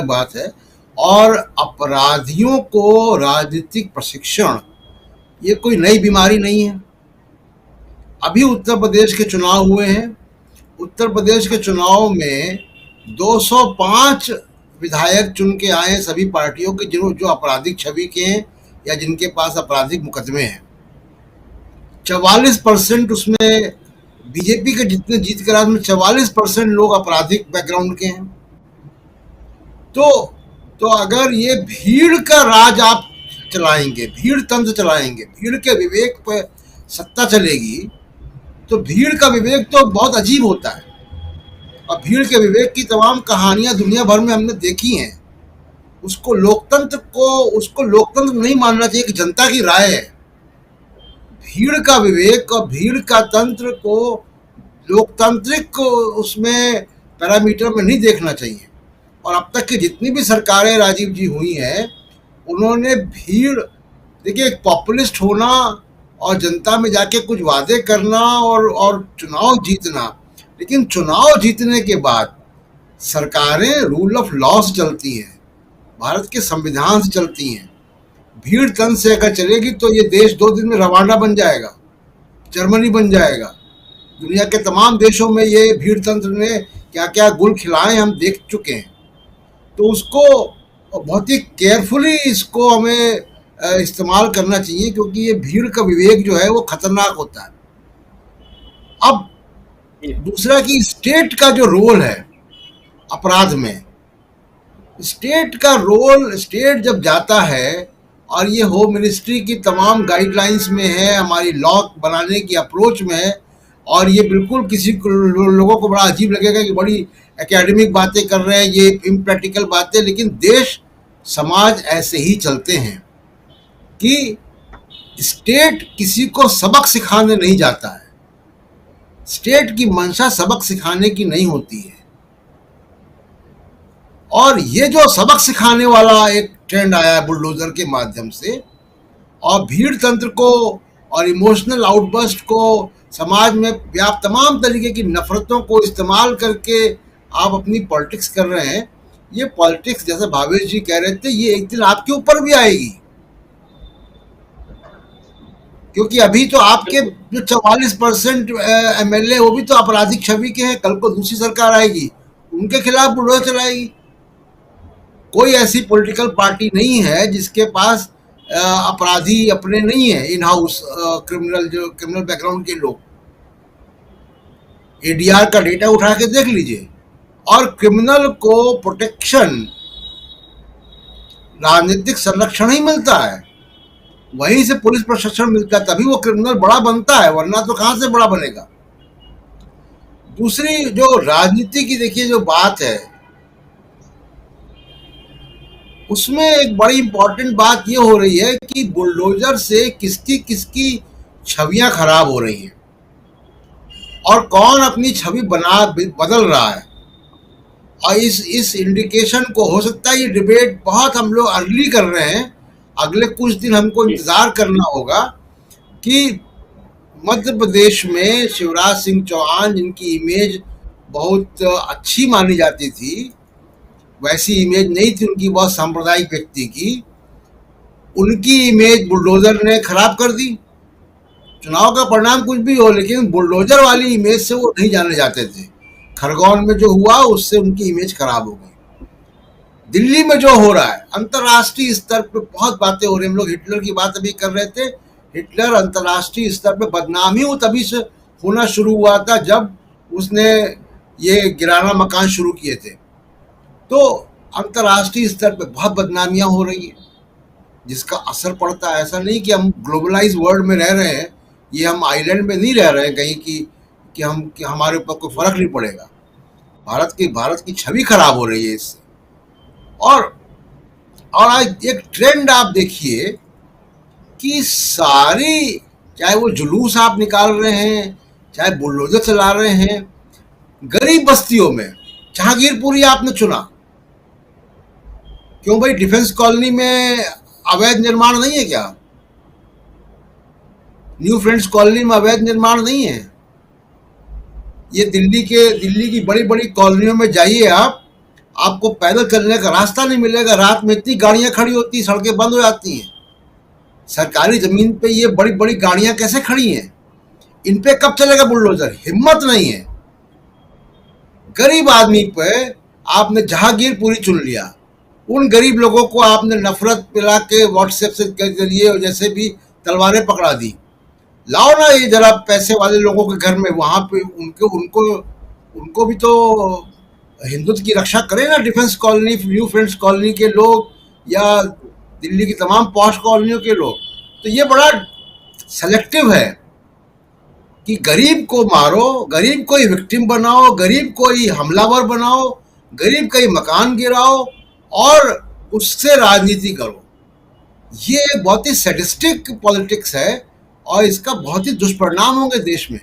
बात है। और अपराधियों को राजनीतिक प्रशिक्षण ये कोई नई बीमारी नहीं है। अभी उत्तर प्रदेश के चुनाव हुए हैं। उत्तर प्रदेश के चुनाव में 205 विधायक चुन के आए हैं सभी पार्टियों के, जो आपराधिक छवि के हैं या जिनके पास आपराधिक मुकदमे हैं। 44% उसमें बीजेपी के जितने जीत के राज्य में 44% लोग आपराधिक बैकग्राउंड के हैं। तो अगर ये भीड़ का राज आप चलाएंगे, भीड़ तंत्र चलाएंगे, भीड़ के विवेक पर सत्ता चलेगी, तो भीड़ का विवेक तो बहुत अजीब होता है। और भीड़ के विवेक की तमाम कहानियां दुनिया भर में हमने देखी हैं। उसको लोकतंत्र नहीं मानना चाहिए कि जनता की राय है। भीड़ का विवेक और भीड़ का तंत्र को लोकतांत्रिक उसमें पैरामीटर में नहीं देखना चाहिए। और अब तक की जितनी भी सरकारें राजीव जी हुई हैं, उन्होंने भीड़, देखिए, एक पॉपुलिस्ट होना और जनता में जाके कुछ वादे करना और चुनाव जीतना, लेकिन चुनाव जीतने के बाद सरकारें रूल ऑफ लॉ से चलती हैं, भारत के संविधान से चलती हैं। भीड़ तंत्र से अगर चलेगी तो ये देश 2 दिन में रवांडा बन जाएगा, जर्मनी बन जाएगा। दुनिया के तमाम देशों में ये भीड़ तंत्र ने क्या क्या गुल खिलाए हम देख चुके हैं। तो उसको बहुत ही केयरफुली इसको हमें इस्तेमाल करना चाहिए, क्योंकि ये भीड़ का विवेक जो है वो खतरनाक होता है। अब दूसरा कि स्टेट का जो रोल है अपराध में, स्टेट का रोल, स्टेट जब जाता है और ये होम मिनिस्ट्री की तमाम गाइडलाइंस में है, हमारी लॉ बनाने की अप्रोच में है, और ये बिल्कुल किसी लोगों को बड़ा अजीब लगेगा कि बड़ी एकेडमिक बातें कर रहे हैं, ये इम्प्रैक्टिकल बातें, लेकिन देश समाज ऐसे ही चलते हैं कि स्टेट किसी को सबक सिखाने नहीं जाता है। स्टेट की मंशा सबक सिखाने की नहीं होती है। और ये जो सबक सिखाने वाला एक ट्रेंड आया है बुलडोजर के माध्यम से, और भीड़ तंत्र को और इमोशनल आउटबर्स्ट को समाज में व्याप्त तमाम तरीके की नफरतों को इस्तेमाल करके आप अपनी पॉलिटिक्स कर रहे हैं। ये पॉलिटिक्स, जैसे भावेश जी कह रहे थे, ये एक दिन आपके ऊपर भी आएगी, क्योंकि अभी तो आपके जो 44% MLA वो भी तो आपराधिक छवि के हैं। कल को दूसरी सरकार आएगी, उनके खिलाफ बुलडोजर चलाएगी। कोई ऐसी पॉलिटिकल पार्टी नहीं है जिसके पास अपराधी अपने नहीं है, इन हाउस क्रिमिनल बैकग्राउंड के लोग। ADR का डेटा उठा के देख लीजिए। और क्रिमिनल को प्रोटेक्शन, राजनीतिक संरक्षण ही मिलता है, वहीं से पुलिस प्रशिक्षण मिलता है, तभी वो क्रिमिनल बड़ा बनता है, वरना तो कहां से बड़ा बनेगा। दूसरी जो राजनीति की देखिए जो बात है, उसमें एक बड़ी इंपॉर्टेंट बात ये हो रही है कि बुलडोजर से किसकी किसकी छवियां खराब हो रही हैं और कौन अपनी छवि बदल रहा है। और इस इंडिकेशन को, हो सकता है ये डिबेट बहुत हम लोग अर्ली कर रहे हैं, अगले कुछ दिन हमको इंतजार करना होगा कि मध्य प्रदेश में शिवराज सिंह चौहान, जिनकी इमेज बहुत अच्छी मानी जाती थी, वैसी इमेज नहीं थी उनकी, बहुत सांप्रदायिक व्यक्ति की, उनकी इमेज बुलडोजर ने खराब कर दी। चुनाव का परिणाम कुछ भी हो, लेकिन बुलडोजर वाली इमेज से वो नहीं जाने जाते थे। खरगोन में जो हुआ उससे उनकी इमेज खराब हो गई। दिल्ली में जो हो रहा है, अंतर्राष्ट्रीय स्तर पर बहुत बातें हो रही हैं। हम लोग हिटलर की बात अभी कर रहे थे। हिटलर अंतर्राष्ट्रीय स्तर पर बदनामी तभी से होना शुरू हुआ था जब उसने ये गिराना मकान शुरू किए थे। तो अंतर्राष्ट्रीय स्तर पर बहुत बदनामियां हो रही हैं, जिसका असर पड़ता है। ऐसा नहीं कि हम ग्लोबलाइज वर्ल्ड में रह रहे हैं, ये हम आइलैंड में नहीं रह रहे हैं कहीं कि हमारे ऊपर कोई फर्क नहीं पड़ेगा। भारत की छवि खराब हो रही है इससे। और आज एक ट्रेंड आप देखिए कि सारी, चाहे वो जुलूस आप निकाल रहे हैं, चाहे बुलडोजर चला रहे हैं, गरीब बस्तियों में, जहांगीरपुरी आपने चुना, क्यों भाई? डिफेंस कॉलोनी में अवैध निर्माण नहीं है क्या? न्यू फ्रेंड्स कॉलोनी में अवैध निर्माण नहीं है? ये दिल्ली की बड़ी बड़ी कॉलोनियों में जाइए आप, आपको पैदल चलने का रास्ता नहीं मिलेगा, रात में इतनी गाड़ियां खड़ी होती, सड़कें बंद हो जाती हैं। सरकारी जमीन पे ये बड़ी बड़ी गाड़ियां कैसे खड़ी हैं? इन पे कब चलेगा बुलडोजर? हिम्मत नहीं है। गरीब आदमी पे आपने जहांगीर पूरी चुन लिया, उन गरीब लोगों को आपने नफरत पिला के व्हाट्सएप से के जरिए जैसे भी तलवारें पकड़ा दी। लाओ ना ये जरा पैसे वाले लोगों के घर में, वहां पे उनको उनको उनको भी तो हिंदुत्व की रक्षा करें ना। Defence colony, new friends colony के लोग या दिल्ली की तमाम पॉश कॉलोनियों के लोग। तो ये बड़ा सेलेक्टिव है कि गरीब को मारो, गरीब को ही विक्टिम बनाओ, गरीब को ही हमलावर बनाओ, गरीब का ही मकान गिराओ और उससे राजनीति करो। ये एक बहुत ही सैडिस्टिक पॉलिटिक्स है और इसका बहुत ही दुष्परिणाम होंगे देश में।